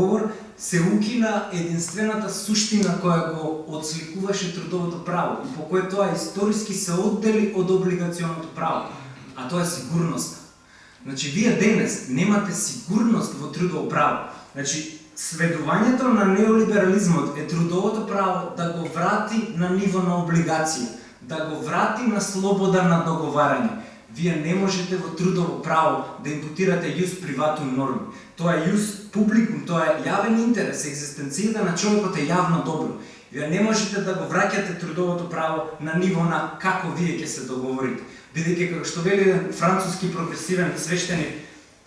договор се укина единствената суштина која го отсликуваше трудовото право и по кој тоа историски се оддели од облигационото право, а тоа е сигурноста. Значи, вие денес немате сигурност во трудово право. Значи, сведувањето на неолиберализмот е трудовото право да го врати на ниво на облигација, да го врати на слобода на договарање. Вие не можете во трудово право да импутирате јус приватум норми. Тоа е јус публикум, тоа е јавен интерес, екзистенцијата на човекот е јавно добро. Вие не можете да го враќате трудовото право на ниво на како вие ќе се договорите. Бидејќи, како што вели еден француски прогресивен свештеник,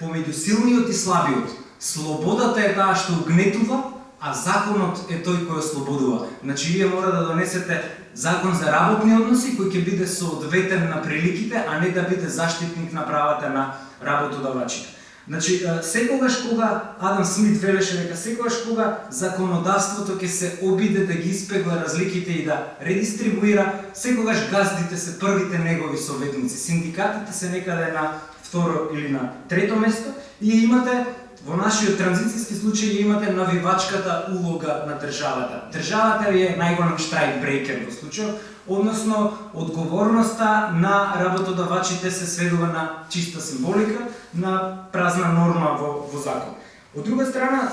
помеѓу силниот и слабиот, слободата е таа што угнетува, а законот е тој кој ослободува. Значи, вие мора да донесете закон за работни односи кој ќе биде соодветен на приликите, а не да биде заштитник на правата на работодавачите. Значи, секогаш кога Адам Смит велеше дека секогаш кога законодавството ќе се обиде да ги испегла разликите и да редистрибуира, секогаш газдите се првите негови советници. Синдикатите се некаде на второ или на трето место и имате во нашиот транзицијски случај имате навивачката улога на државата. Државата е најголем штрајк брейкер во случајот, односно одговорноста на работодавачите се сведува на чиста символика, на празна норма во закон. Од друга страна,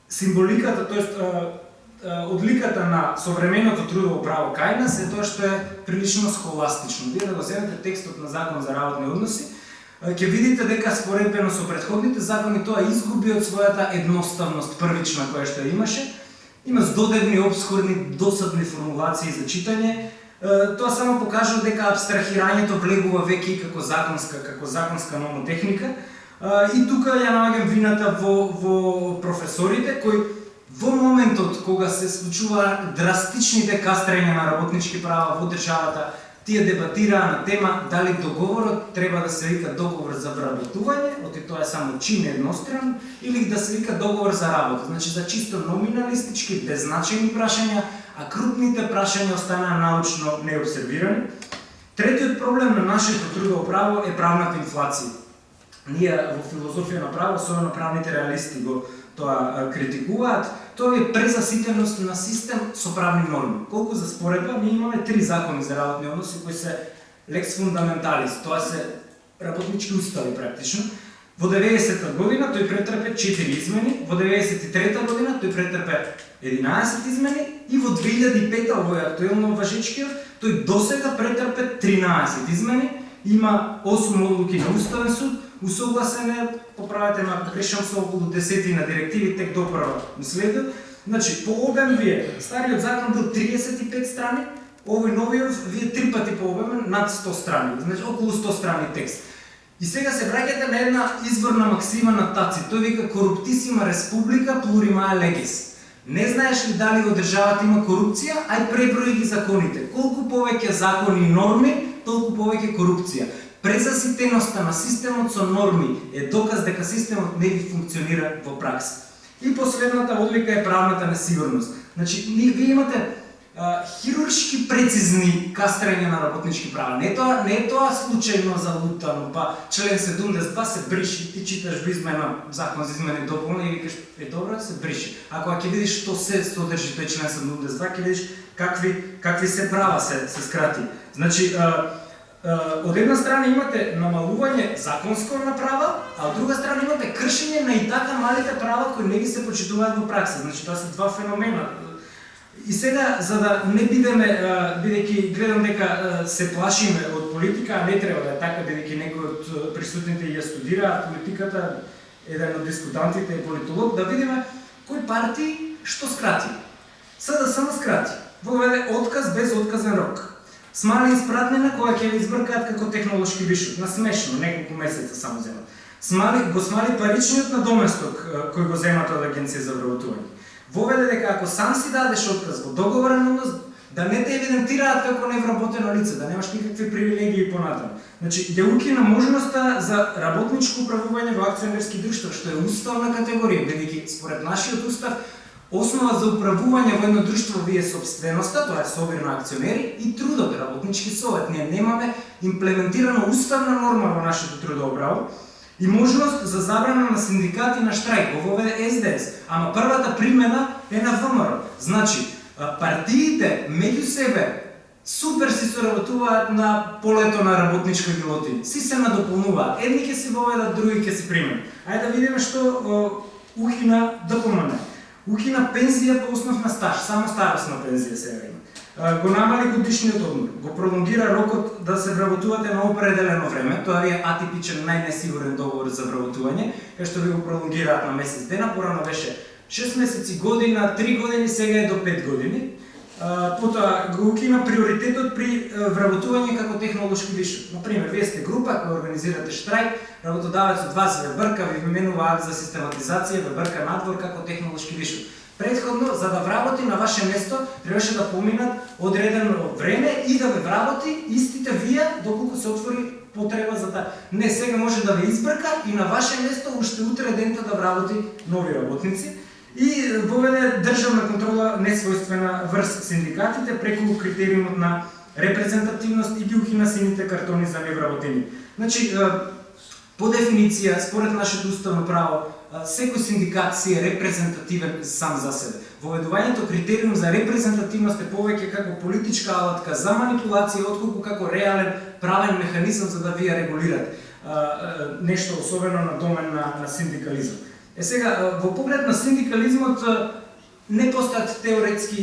символиката, тоест одликата на современото трудово право кај нас е тоа што е прилично схоластично. Вие да го земете текстот на Закон за работни односи, ќе видите дека споредбено со претходните закони тоа изгуби од својата едноставност првична која што имаше. Има здодевни, обскурни, досадни формулации за читање. Тоа само покажува дека абстрахирањето влегува веќе и како законска номотехника. И тука ја наоѓам вината во професорите кои во моментот кога се случува драстичните кастрења на работнички права во државата, тие дебатираа на тема дали договорот треба да се вика договор за вработување, оти тоа е само чин едностран, или да се вика договор за работа. Значи за чисто номиналистички, беззначајни прашања, а крупните прашања останаа научно необсервирани. Третиот проблем на нашето трудово право е правната инфлација. Ние во филозофија на право, особено правните реалисти го тоа критикуваат, тоа е презаситеност на систем со правни норми. Колку за споредба, ние имаме 3 закони за работни односи кои се лекс фундаменталис, тоа се работнички устави практично. Во 90-та година тој претрпе 4 измени, во 93-та година тој претрпе 11 измени и во 2005-та, овој актуелно важечкиот, тој досега претрпе 13 измени, има 8 одлуки на Уставен суд, усогласене, поправете ме ако грешам, со околу 10 на директиви, тек до прва следот. Значи, по обем вие, стариот закон бил 35 страни, овој новиот вие 3 пати по обемен, над 100 страни, значи околу 100 страни текст. И сега се враќате на една изворна максима на Тацит, тој вика корруптисима республика плуримае легис. Не знаеш ли дали во државата има корупција, ај преброи ги законите. Колку повеќе закони и норми, толку повеќе корупција. Презаситеноста на системот со норми е доказ дека системот не ви функционира во пракса. И последната одлика е правната несигурност. Значи, вие имате хируршки прецизни кастрења на работнички права. Не е тоа случајно залутано, па член 72 се бриши, ти читаш во измена, закон за измена и дополнение и викаш, добро, се бриши. Ако ќе видиш што се содржи тој член 72, ќе видиш какви се права се скрати. Значи, од една страна имате намалување законско на права, а од друга страна имате кршење на и така малите права кои не ги се почитуваат во пракса. Значи, тоа се два феномена. И сега, за да не бидеме, бидејќи гледам дека се плашиме од политика, а не треба да е така, бидејќи некои од присутните ја студираат политиката, еден од дискутантите е политолог, да видиме кои партии што скрати. СДСМ скрати. Воведе отказ без отказен рок. Смали испратнина која ќе ви избркаат како технолошки вишок, на смешно, неколку месеца само земат. Го смали паричниот надоместок кој го земат од Агенција за вработување. Воведе дека ако сам си дадеш отказ во договорен однос, да не те евидентираат како невработено лице, да немаш никакви привилегии понатаму. Значи, ја укина можноста за работничко управување во акционерски друштва, што е уставна категорија, бидејќи според нашиот устав основа за управување во едно друштво вие собственоста, тоа е собир на акционери, и трудот, работнички совет. Ние немаме имплементирана уставна норма во нашето трудово право. и можност за забрана на синдикати на штрајк. Го воведе СДС, ама првата примена е на ВМРО. Значи, партиите меѓу себе супер си соработуваат на полето на работничка гилотина. Си се надополнуваат. Едни ќе си воведат, други ќе си применат. Ајде да видиме што ухина ДПМН. Ухина пензија по основ на стаж, само старосна пензија сега има. Го намали годишниот одмор, го пролонгира рокот да се вработувате на определено време, тоа ви е атипичен, најнесигурен договор за вработување, кај што ви го пролонгираат на месец дена, порано беше 6 месеци, година, 3 години, сега е до 5 години. Потоа го укина приоритетот при вработување како технолошки вишок. Например, вие сте група која организирате штрајк, работодавецот вас ве брка, ви именува акт за систематизација, ве брка надвор како технолошки вишок. Предходно, за да вработи на ваше место, требаше да поминат одредено време и да ве вработи истите вие доколку се отвори потреба за таа. Не, сега може да ве избрка и на ваше место уште утре дента да вработи нови работници. И воведе државна контрола несвојствена врз синдикатите преку критериумот на репрезентативност и ги укина сините картони за невработени. Значи, по дефиниција, според нашето уставно право, секој синдикат си е репрезентативен сам за себе. Воведувањето критериум за репрезентативност е повеќе како политичка алатка за манипулација, отколку како реален правен механизам за да вие регулирате нешто особено на домен на синдикализм. Сега, во поглед на синдикализмот не постојат теоретски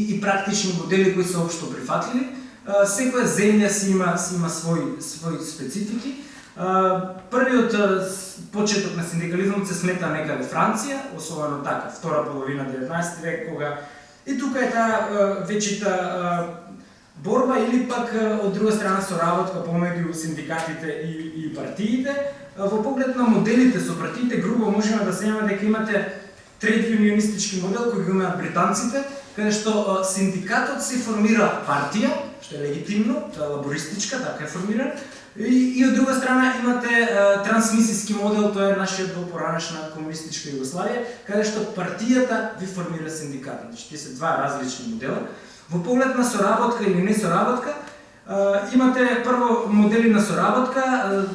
и практични модели кои се општо прифатливи. Секоја земја си има своји специфики. Првиот почеток на синдикализмот се смета некаде Франција, особено така, втора половина 19 век, кога и тука е таа вечита борба или пак од друга страна соработка помеѓу синдикатите и партиите. Во поглед на моделите со партиите, грубо можеме да земеме дека имате тред юнионистички модел кој го имаат британците, каде што синдикатот се формира партија, што е легитимно, тоа е лабористичка, така е формиран, и од друга страна имате трансмисијски модел, тоа е нашиот до поранешна комунистичка Југославија, каде што партијата ви формира синдикатот. Значи, тие се два различни модела. Во поглед на соработка или не соработка, имате прво модели на соработка,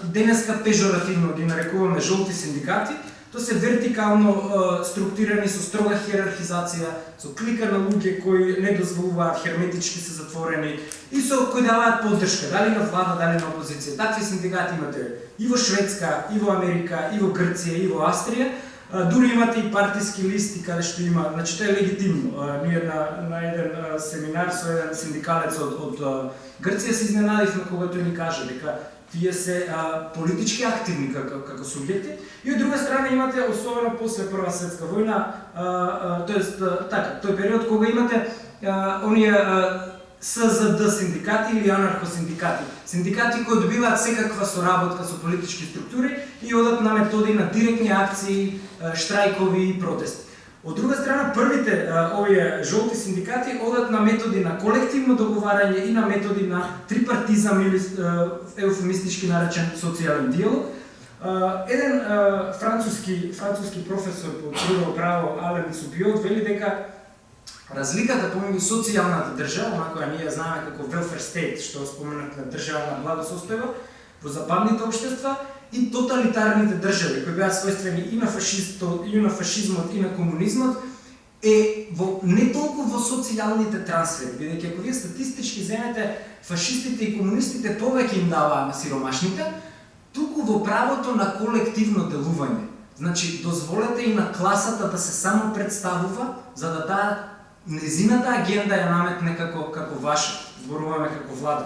денеска пежоративно ги нарекуваме жолти синдикати. Тоа се вертикално структурирани со строга хиерархизација, со клика на луѓе кои не дозволуваат, херметички се затворени и со кои даваат поддршка, дали на влада, дали на опозиција. Такви синдикати имате и во Шведска, и во Америка, и во Грција, и во Австрија. Дури имате и партиски листи каде што има, значи тоа е легитимно. Ние на еден семинар со еден синдикалец од Грција се изненадивме кога тој ни каже дека тие се политички активни како субјекти, и од друга страна имате, особено после Прва светска војна, тоест така, тој период кога имате оние СЗД синдикати или анархосиндикати, синдикати кои добиваат секаква соработка со политички структури и одат на методи на директни акции, штрајкови и протести. Од друга страна, првите овие жолти синдикати одат на методи на колективно договарање и на методи на трипартизам или еуфемистички наречен социјален диалог. Еден француски професор по трудово право Ален Супиот вели дека разликата помеѓу социјалната држава, она која ние знаеме како welfare state, што споменавме држава на благосостојба во западните општества, и тоталитарните држави кои беа својствени и на фашизмот и на комунизмот, е не толку во социјалните трансфери, бидејќи ако вие статистички земете фашистите и комунистите повеќе им даваа на сиромашните, туку во правото на колективно делување. Значи, дозволете и на класата да се само представува, за да таа незината агенда ја наметне како ваша, зборуваме како влада,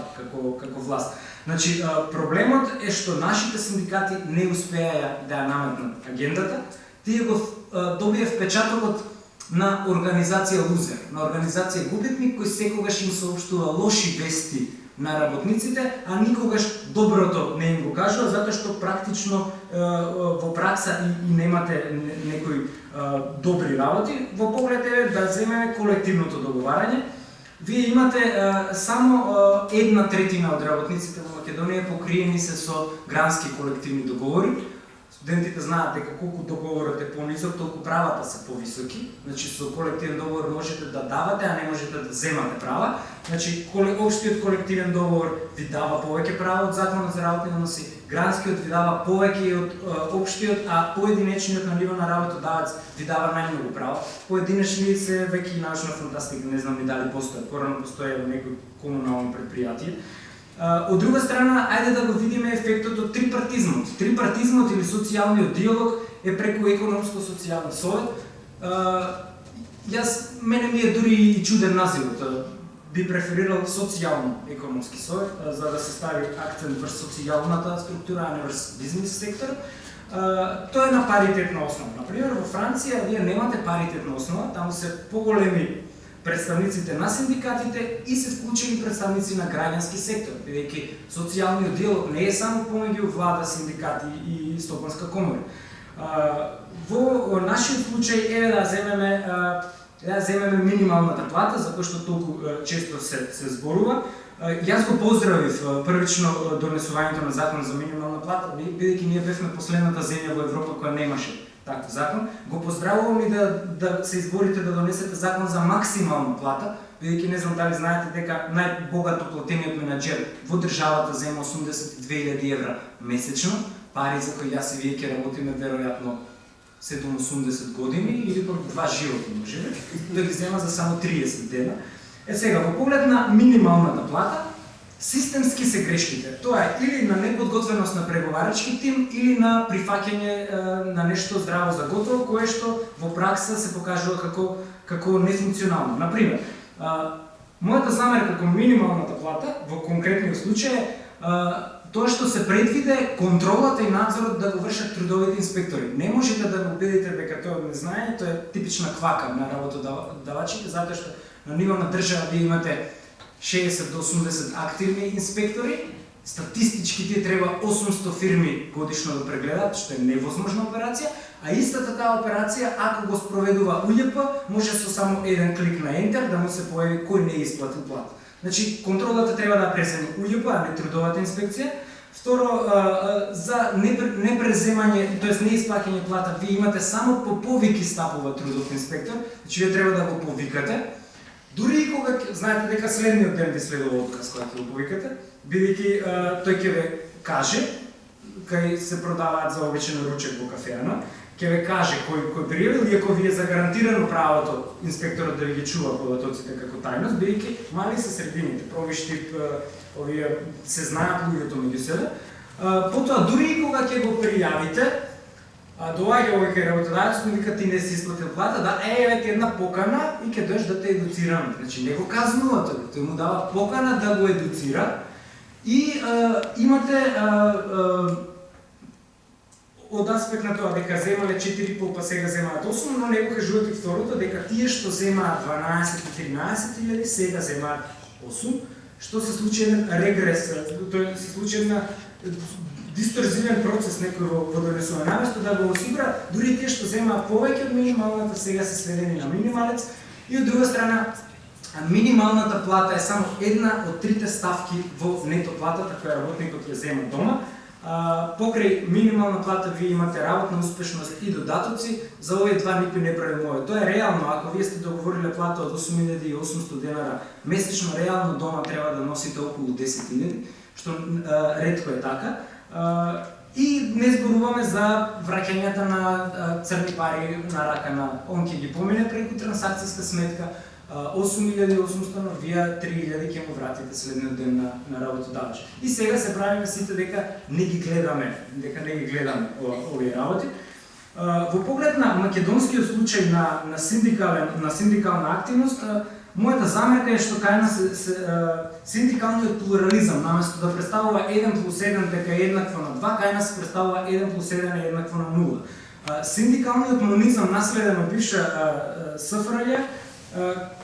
како власт. Значи, проблемот е што нашите синдикати не успеа да ја наметнат агендата, тие го добија впечатокот на организација лузер, на организација губитник, кој секогаш им соопштува лоши вести на работниците, а никогаш доброто не им го кажува, затоа што практично во пракса и немате некои добри работи. Во поглед е да земеме колективното договарање. Вие имате само 1/3 од работниците во Македонија покриени се со грански колективни договори, студентите знаат дека колку договорот е понисок, толку правата се повисоки. Значи со колективен договор можете да давате, а не можете да земате права. Значи општиот колективен договор ви дава повеќе права од Законот за работни односи, гранскиот ви дава повеќе од општиот, а поединечниот на ниво на работодавец ви дава најмногу права. Поединечни се веќе научна фантастика, не знам ни дали постојат, порано постоја во некои комунални предпријатија. Од друга страна, ајде да го видиме ефектот од трипартизмот. Трипартизмот или социјалниот диалог е преку економско-социјален совет. Мене ми е дури и чуден називот. Би преферирал социјално-економски совет, за да се стави акцент врз социјалната структура, а не врз бизнес сектор. Тоа е на паритетна основа. Например, во Франција вие немате паритетна основа, таму се поголеми представниците на синдикатите и се вклучени представници на граѓански сектор, бидејќи социјалниот диалог не е само помеѓу влада, синдикати и стопанска комора. Во нашиот случај е да земеме минималната плата, за кој што толку често се зборува. Јас го поздравив првично донесувањето на закон за минимална плата, бидејќи ние бевме последната земја во Европа која немаше таков закон. Го поздравувам и да се изборите да донесете закон за максимална плата, бидејќи не знам дали знаете дека најбогато платениот менаџер во државата зема 82.000 евра месечно, пари за кои јас и вие ќе работиме веројатно 7-80 години или пак 2 животи можеме, да ги зема за само 30 дена. Сега, во поглед на минималната плата, системски се грешките. Тоа е или на неподготвеност на преговарачки тим, или на прифаќање на нешто здраво за готово, кое што во пракса се покажува како нефункционално. Например, мојата замерка кон минималната плата во конкретниот случај е тоа што се предвиде контролата и надзорот да го вршат трудовите инспектори. Не можете да го убедите дека тоа не знае, тоа е типична квака на работодавачите, затоа што на ниво на држава вие имате 60 до 80 активни инспектори, статистички ти треба 800 фирми годишно да прегледат, што е невозможна операција, а истата таа операција, ако го спроведува УЈП, може со само еден клик на ентер да му се појави кој не е исплатил плата. Значи, контролата треба да преземе УЈП, а не трудовата инспекција. Второ, за непреземање, тоест неисплаќање плата, вие имате само по повики стапува трудов инспектор, значи вие треба да го повикате. Дури и кога знаете дека следниот ден ви следува отказ кога ќе го повикате, бидејќи тој ќе ве каже, кај се продаваат за обичен ручек во кафеана, ќе ве каже кој пријавил, иако ви е загарантирано правото инспекторот да ви ги чува податоците како тајност, бидејќи мали се средините, провиштип, овие се знаат луѓето меѓу себе. Потоа дури и кога ќе го пријавите, доаѓа овој кај работодавецот и вика ти не си исплатил плата, да еве ти една покана и ќе дојдеш да те едуцираме. Значи не го казнува тој му дава покана да го едуцира и имате од аспект на тоа дека земале 4,5 па сега земаат 8, но него кажувате второто дека тие што земаат 12-13 илјади сега земаат 8, што се случи еден регрес, тоа се случи една дисторзивен процес некој во донесување, наместо да го осигура, дури тие што земаат повеќе од минималната сега се сведени на минималец, и од друга страна минималната плата е само една од трите ставки во нето платата која работникот ја зема дома. Покрај минимална плата вие имате работна успешност и додатоци, за овие два никој не прави моје. Тоа е реално, ако вие сте договориле плата од 8.800 денара месечно, реално дома треба да носите околу 10.000, што ретко е така. И не зборуваме за враќањата на црни пари на рака на он ќе ги помине преку трансакцијска сметка, 8.800, но вие 3.000 ќе му вратите следниот ден на работодавач. И сега се правиме сите дека не ги гледаме овие работи. Во поглед на македонскиот случај на синдикална активност, мојата замерка е што кај нас синдикалниот плурализам, наместо да представува 1+1 дека е еднакво на 2, кај нас представува 1+1 е еднакво на 0. Синдикалниот монизам наследен од бивша СФРЈ,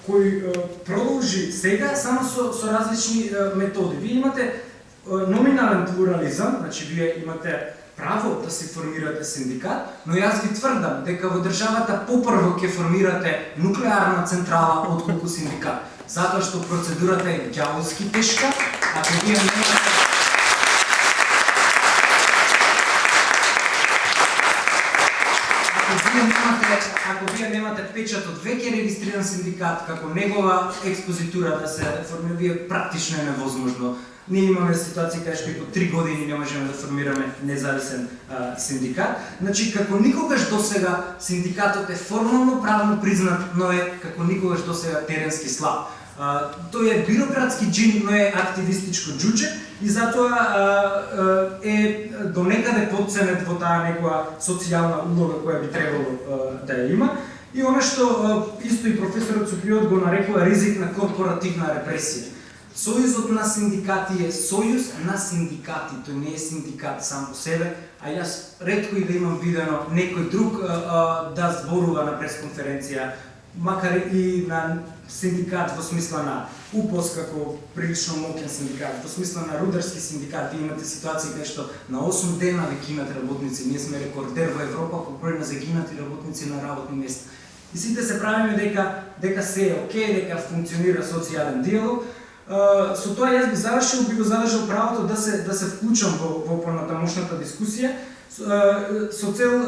кој продолжи сега само со различни методи. Вие имате номинален плурализам, значи вие имате право да се формирате синдикат, но јас ви тврдам дека во државата попрво ќе формирате нуклеарна централа отколку синдикат, затоа што процедурата е ѓаволски тешка, ако вие немате ако вие немате печат од веќе регистриран синдикат, како негова експозитура да се формира, вие практично е невозможно. Ние имаме ситуација кај што и по 3 години не можеме да формираме независен синдикат. Значи, како никогаш досега синдикатот е формално правно признат, но е како никогаш досега теренски слаб. Тој е бирократски джин, но е активистичко џуџе и затоа е до некаде подценет во таа некоја социјална улога која би требало да ја има. И она што исто и професорот Цукриот го нарекува ризик на корпоративна репресија. Сојузот на синдикати е сојуз на синдикати, тој не е синдикат сам по себе, а јас ретко и да имам видено некој друг да зборува на пресконференција, макар и на синдикат во смисла на УПОС како прилично моќен синдикат, во смисла на рударски синдикат, имате ситуации кај што на 8 дена веќе гинат работници, ние сме рекордер во Европа по број на загинати работници на работни места. И сите се правиме дека се е окей, дека функционира социјален диалог. Со тоа јас би го задржал правото да се вклучам во понатамошната дискусија со цел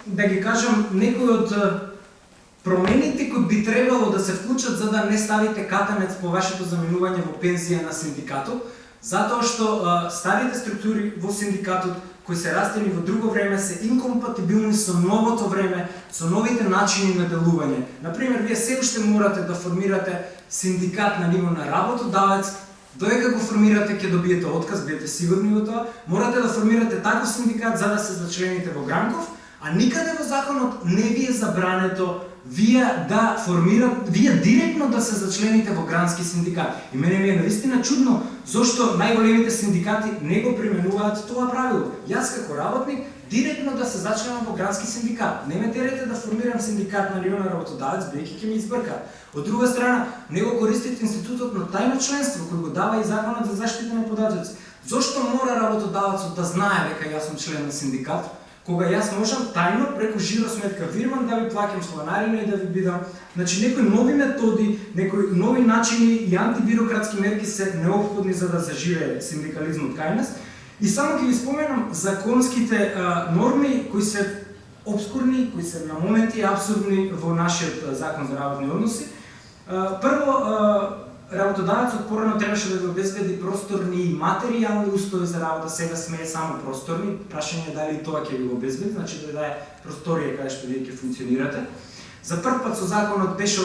да ги кажам некои од промените кои би требало да се вклучат за да не ставите катанец по вашето заминување во пензија на синдикатот, затоа што старите структури во синдикатот кои се растени во друго време се инкомпатибилни со новото време, со новите начини на делување. Например, вие се уште морате да формирате синдикат на ниво на работодавец, додека го формирате ќе добиете отказ, бидете сигурни во тоа, морате да формирате таков синдикат за да се зачлените во Гранков, а никаде во законот не ви е забрането вие директно да се зачлените во грански синдикат. И мене ми е наистина чудно зошто најголемите синдикати не го применуваат тоа правило. Јас како работник директно да се зачленам во грански синдикат. Не ме терете да формирам синдикат на ниво на работодавец, бидејќи ќе ми избрка. Од друга страна, не го користите институтот на тајно членство кој го дава и законот за заштита на податоци. Зошто мора работодавецот да знае дека јас сум член на синдикат, кога јас можам тајно преку жиро сметка Вирман да ви плаќам членарина и да ви бидам. Значи некои нови методи, некои нови начини и антибирократски мерки се неопходни за да заживее синдикализмот кај нас. И само ќе ви споменам законските норми кои се обскурни, кои се на моменти апсурдни во нашиот закон за работни односи. Прво, работодавецот порано требаше да ви обезбеди просторни и материјални услови за работа, сега сме само просторни. Прашање е дали тоа ќе ви го обезбеди, значи да даде просторија каде што вие ќе функционирате. За прв пат со законот беше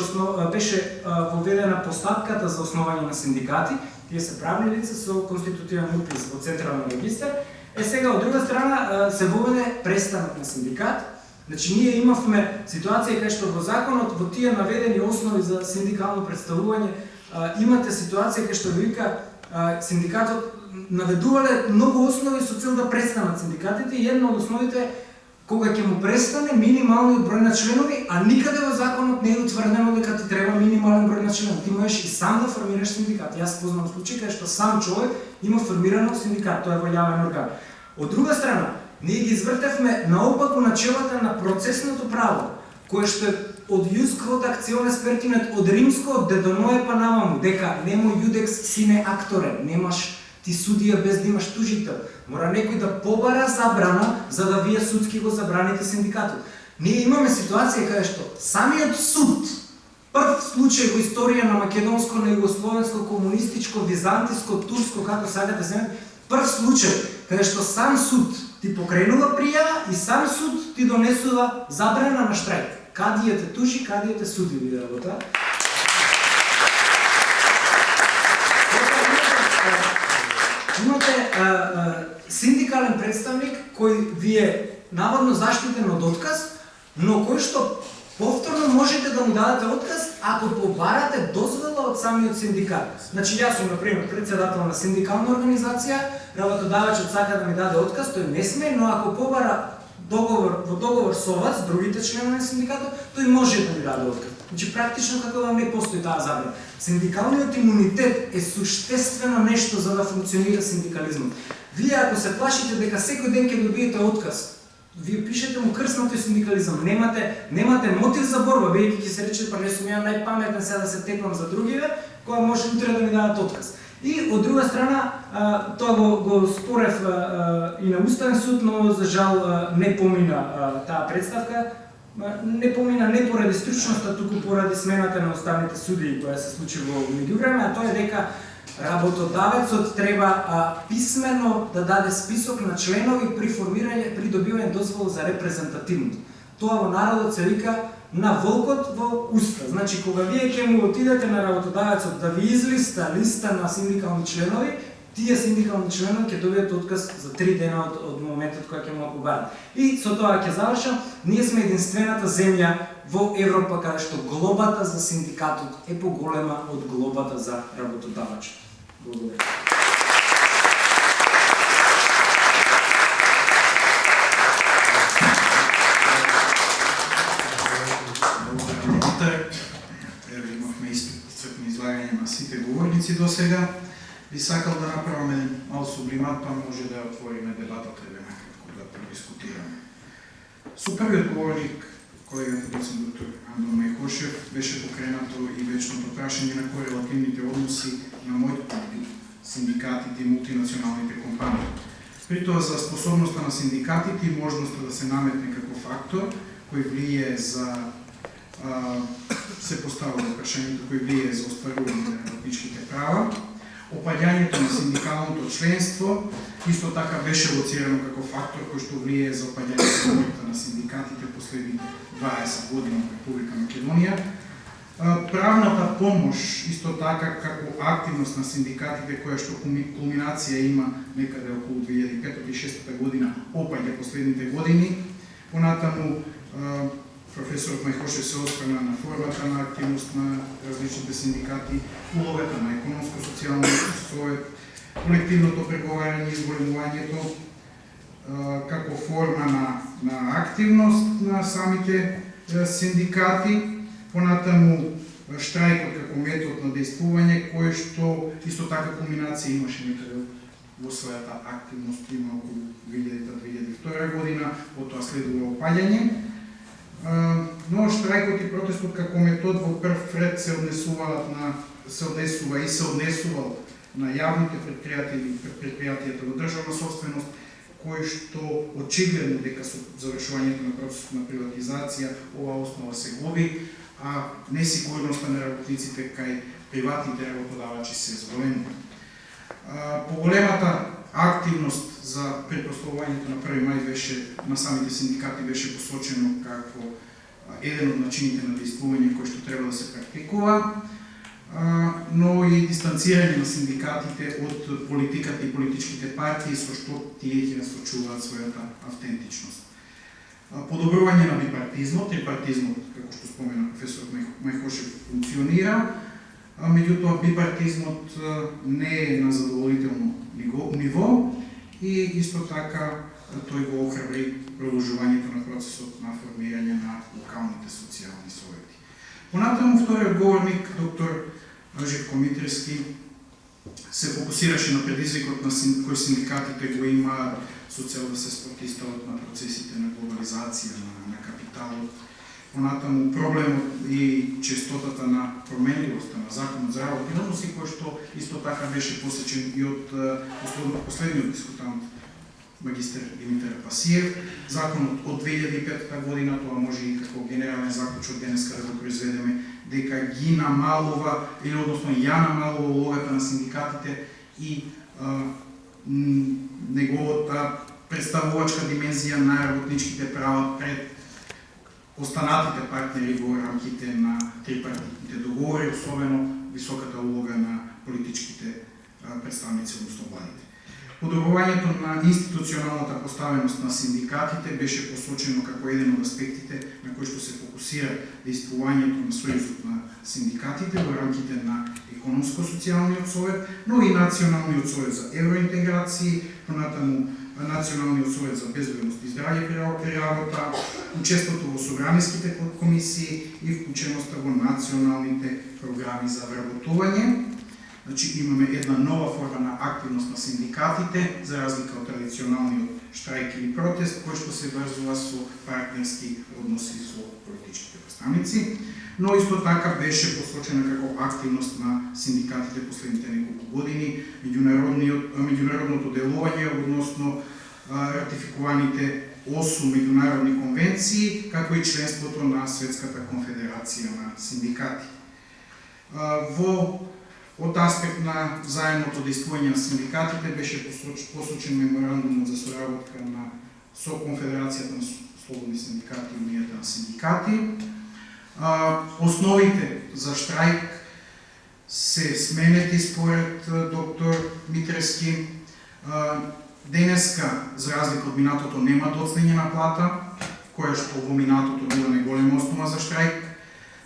воведена постапката за основање на синдикати. Тие се правни лица со конститутивен упис во централен регистар. Сега од друга страна се воведе престанок на синдикат. Значи ние имавме ситуација кај што во законот во тие наведени основи за синдикално представување имате ситуација кај што вика синдикатот наведувале многу основи со цел да престанат синдикатите и една од основите е кога ќе му престане минималниот број на членови, а никаде во законот не е утврдено дека ти треба минимален број на членови. Ти можеш и сам да формираш синдикат. Јас познавам случаи кај што сам човек има формирано синдикат, тоа е волјавен орган. Од друга страна, ние ги извртевме наопаку начелата на процесното право, кое што е од ius quod actiones pertinet од римско од дедоное па наваму, дека nemo iudex sine actore, немаш ти судија без да имаш тужител. Мора некој да побара забрана за да вие судски го забраните синдикатот. Ние имаме ситуација каде што самиот суд, прв случај во историја на македонско, на југословенско, комунистичко, византиско, турско, како сакате се, прв случај каде што сам суд ти покренува пријава и сам суд ти донесува забрана на штрајк. Кадије те тужи, кадије те суди, ви работа. Имате синдикален представник кој ви е наводно заштитен од отказ, но кој што повторно можете да му дадете отказ ако побарате дозвола од самиот синдикат. Значи јас сум, например, председател на синдикална организација, работодавачот сака да ми даде отказ, тој не сме, но ако побара во договор со вас, другите членови на синдикатот, тој може да ми даде отказ. Значи практично како да не постои таа забрана. Синдикалниот имунитет е суштествено нешто за да функционира синдикализмот. Вие ако се плашите дека секој ден ќе добиете отказ, вие пишете му крснато синдикализам, немате мотив за борба, бидејќи ќе се рече па не сум ја најпаметен сега да се тепам за другиве, која може утре да ми дадат отказ. И од друга страна, тоа го спорев и на Уставен суд, но за жал не помина таа представка. не помина не поради стручноста, туку поради смената на уставните судии која се случи во меѓувреме, а тоа е дека работодавецот треба писмено да даде список на членови при добивање дозвола за репрезентативност. Тоа во народот се вика на волкот во уста. Значи, кога вие ќе му отидете на работодавецот да ви излиста листа на синдикални членови, тие синдикални членови ќе добијат отказ за 3 дена од моментот кога ќе му побарат. И со тоа ќе завршам, ние сме единствената земја во Европа каде што глобата за синдикатот е поголема од глобата за работодавачот. Благодарам. Имавме истрпно излагање на сите говорници до сега. Би сакал да направам еден мал сублимат, па може да отвориме дебатата или накратко да продискутираме. Со првиот говорник, колегата доцент доктор Андон Мајхошев, беше покренато и вечното прашање на корелативните односи на мојот политик, синдикатите и мултинационалните компании. При тоа за способноста на синдикатите и можноста да се наметне како фактор кој влие за се поставува прашањето кој влие за остварување на работничките права. Опаѓањето на синдикалното членство исто така беше лоцирано како фактор кој што влие за опаѓањето на синдикатите последните 20 години во Република Македонија. Правната помош исто така како активност на синдикатите која што кулминација има некаде околу 2005-2006 година опаѓа последните години. Понатаму професорот Мајхошев се осврна на формата на активност на различните синдикати, улогата на економско-социјалниот совет, колективното преговарање и зголемувањето како форма на активност на самите синдикати, понатаму штрајкот како метод на дејствување, кој што исто така кулминација имаше некаде во својата активност има околу 2000-2002 година, потоа следува опаѓање. Но штрајкот и протестот како метод во прв ред се однесува на јавните предпријатија или предпријатијата во државна собственост, кои што очигледно дека со завршувањето на процесот на приватизација оваа основа се губи, а несигурноста на работниците кај приватните работодавачи се зголемува. Поголемата активност за предпоставувањето на 1 мај на самите синдикати беше посочено како еден од начините на дејствување кој што треба да се практикува, но и дистанцирање на синдикатите од политиката и политичките партии со што тие ќе насочуваат својата автентичност. Подобрување на бипартизмот, трипартизмот, како што спомена професорот Мајхошев, функционира, меѓутоа бипартизмот не е на задоволително ниво и исто така тој го охрабри продолжувањето на процесот на формирање на локалните социјални совети. Понатаму вториот говорник, доктор Живко Митревски, се фокусираше на предизвикот на кој синдикатите го имаат со цел да се спротивстават на процесите на глобализација на капиталот. Понатаму проблемот и честотата на променливоста на законот за работни односи, кој што исто така беше посечен и од последниот дискутант магистер Димитар Пасиев. Законот од 2005 година, тоа може и како генерален заклучок денеска да го произведеме, дека ги намалува, или односно ја намалува улогата на синдикатите и неговата представувачка димензија на работничките права пред останатите партнери во рамките на трипартитните договори, особено високата улога на политичките представници, односно владите. Подобрувањето на институционалната поставеност на синдикатите беше посочено како еден од аспектите на кој што се фокусира дејствувањето на Сојузот на синдикатите во рамките на Економско-социјалниот совет, но и Националниот совет за евроинтеграција, понатаму Националниот совет за безбедност и здравје при работа, учеството во собраниските комисии и вклученоста во националните програми за вработување. Значи имаме една нова форма на активност на синдикатите, за разлика од традиционалниот штрајк или протест, кој што се врзува со партнерски односи со политичките представници, но исто така беше посочена како активност на синдикатите последните неколку години, меѓународното делување односно ратификуваните 8 меѓународни конвенции, како и членството на Светската конфедерација на синдикати. Од аспект на заедното действување на синдикатите беше посочен меморандумот за соработка со Конфедерацијата на слободни синдикати и Унијата на синдикати. Основите за штрајк се сменети според доктор Митревски. Денеска, за разлика од минатото, нема доцнењена плата, која што во минатото била неголема основа за штрајк.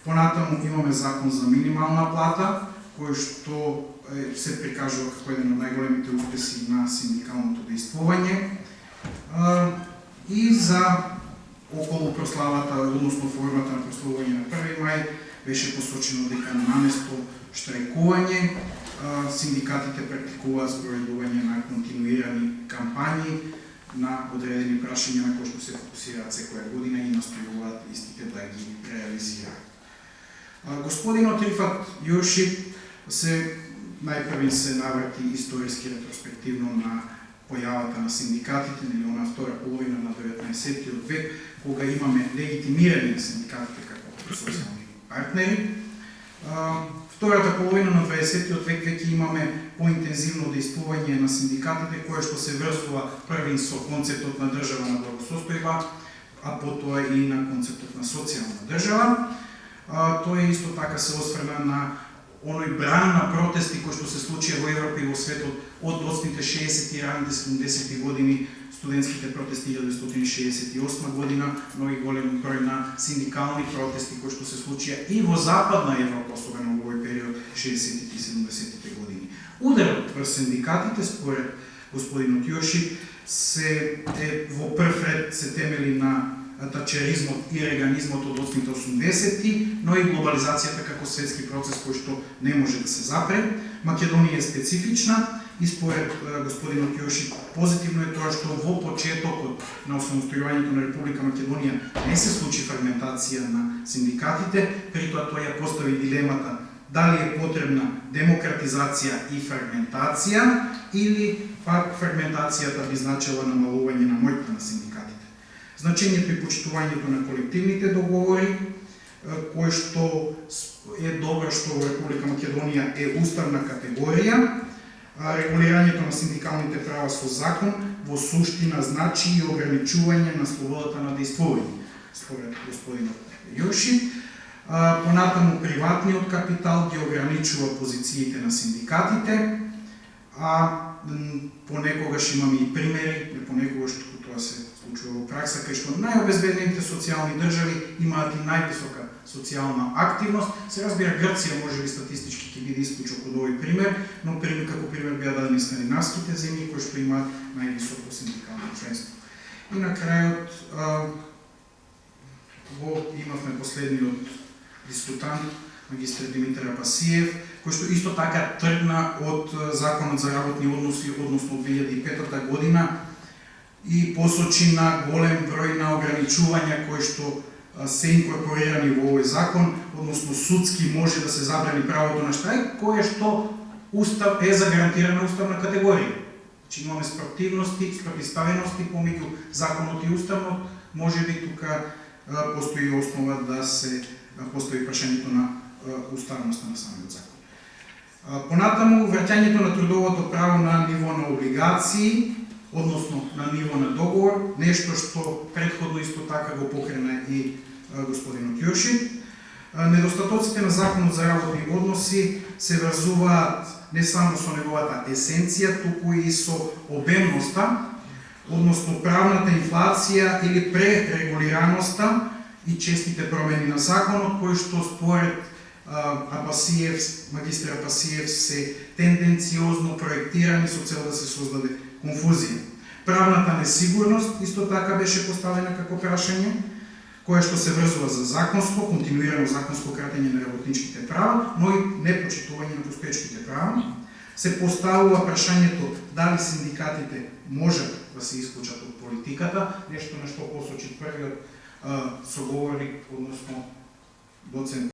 Понатаму имаме закон за минимална плата, кој што се прикажува како еден од најголемите успеси на синдикалното действување. И за околу прославата, односно формата на прославување на 1 мај, беше посочено дека наместо штрајкување, синдикатите практикуваат спроведување на континуирани кампањи на одредени прашања на кои што се фокусираат секоја година и настојуваат истите да ги реализираат. Господинот Рифат Јуршип најпрви се наврати историски ретроспективно на појавата на синдикатите, на втора половина на 19. век, кога имаме легитимирани на синдикатите како социјални партнери. Втората половина на 20. век веќе имаме поинтензивно действување на синдикатите, кое што се врзува први со концептот на држава на благосостојба, а потоа и на концептот на социјална држава. Тој исто така се осврна на оној бран на протести кои што се случија во Европа и во светот од доцните 60 и раните 70 години, студентските протести 1968 година, многи голем број на синдикални протести кои што се случија и во Западна Европа, особено во овој период 60 и 70 години. Ударот врз синдикатите, според господинот Јуршип, во прв ред се темели на тачеризмот и реганизмот од 80-ти, но и глобализацијата како светски процес кој што не може да се запре. Македонија е специфична и според господинот Јуршип позитивно е тоа што во почетокот на осамостојувањето на Република Македонија не се случи фрагментација на синдикатите, при тоа тој ја постави дилемата дали е потребна демократизација и фрагментација или пак фрагментацијата би значила намалување на моќта на синдикатите. Значењето и почитувањето на колективните договори, кој што е добро што во Република Македонија е уставна категорија, регулирањето на синдикалните права со закон во суштина значи и ограничување на слободата на действување, според господинот Јуршип. Понатаму приватниот капитал ги ограничува позициите на синдикатите, а понекогаш имаме и примери, понекогаш тоа се случува во пракса, кај што најобезбедените социјални држави имаат и највисока социјална активност. Се разбира, Грција може би статистички ќе биде исклучок од овој пример, но како пример беа дадени скандинавските земји кои што имаат највисоко синдикално членство. И на крајот имавме последниот дискутант, магистр Димитар Апасиев, кој што исто така тргна од Законот за работни односи, односно 2005 година, и посочи на голем број на ограничувања кои што се инкорпорирани во овој закон, односно судски може да се забрани правото на штрајк, кое што е загарантирана уставна категорија. Значи имаме спротивности помеѓу законот и уставот, може би тука постои основа да се постои прашањето на уставноста на самиот закон. Понатаму, враќањето на трудовото право на ниво на облигации, односно на ниво на договор, нешто што претходно исто така го покрена и господинот Јуршип. Недостатоците на Законот за работни односи се врзуваат не само со неговата есенција, туку и со обемноста, односно правната инфлација или пререгулираноста и честите промени на законот, кои што според магистр Апасиев се тенденциозно проектирани со цел да се создаде конфузија. Правната несигурност исто така беше поставена како прашање, кое што се врзува за континуирано законско кратење на работничките права, но и непочитување на постоечките права. Се поставува прашањето дали синдикатите можат да се исклучат од политиката, нешто на што посочи првиот соговорник, односно доцент